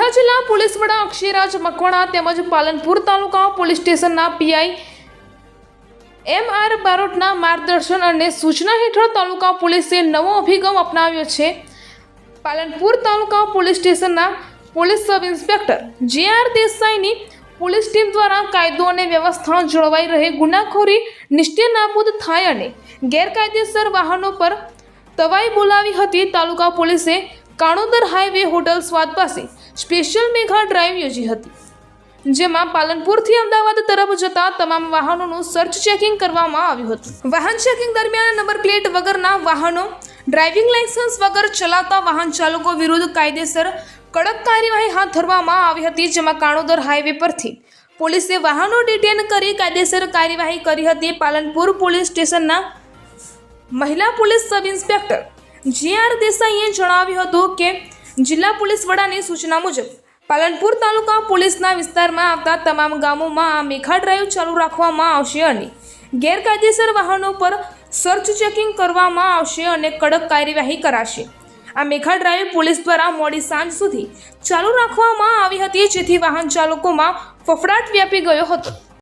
वर्धा जिला पोलीस वडा अक्षयराज मकवाणा તેમજ પાલનપુર તાલુકા પોલીસ સ્ટેશનના પીઆઈ એમ.આર. બારોટના માર્ગદર્શન અને સૂચના હેઠળ તાલુકા પોલીસે નવો અભિગમ અપનાવ્યો છે। પાલનપુર તાલુકા પોલીસ સ્ટેશનના પોલીસ સબ ઇન્સ્પેક્ટર જે.આર. દેસાઈની પોલીસ ટીમ દ્વારા કાયદો અને વ્યવસ્થા જળવાઈ રહે, ગુનાખોરી નિશ્ચય નાબૂદ થાય અને ગેરકાયદેસર વાહનો પર તવાઈ બોલાવી હતી। તાલુકા પોલીસે કાણોદર હાઈવે હોટલ સ્વાદ પાસે સ્પેશિયલ મેગા ડ્રાઈવ યોજી હતી, જેમાં પાલનપુરથી અમદાવાદ તરફ જતા તમામ વાહનોનું સર્ચ ચેકિંગ કરવામાં આવ્યું હતું। વાહન ચેકિંગ દરમિયાન નંબર પ્લેટ વગરના વાહનો, ડ્રાઇવિંગ લાયસન્સ વગર ચલાવતા વાહન ચાલકો વિરુદ્ધ કાયદેસર કડક કાર્યવાહી હાથ ધરવામાં આવી હતી, જેમાં કાણોદર હાઈવે પરથી પોલીસે વાહનો ડિટેન કરી કાયદેસર કાર્યવાહી કરી હતી। પાલનપુર પોલીસ સ્ટેશનના મહિલા પોલીસ સબ ઇન્સ્પેક્ટર જે.આર. દેસાઈએ જણાવ્યું હતું કે જિલ્લા પોલીસ વડાની સૂચના મુજબ પાલનપુર તાલુકા પોલીસના વિસ્તારમાં આવતા તમામ ગામોમાં આ મેઘા ડ્રાઈવ ચાલુ રાખવામાં આવશે અને ગેરકાયદેસર વાહનો પર સર્ચ ચેકિંગ કરવામાં આવશે અને કડક કાર્યવાહી કરાશે। આ મેઘા ડ્રાઈવ પોલીસ દ્વારા મોડી સાંજ સુધી ચાલુ રાખવામાં આવી હતી, જેથી વાહન ચાલકોમાં ફફડાટ વ્યાપી ગયો હતો।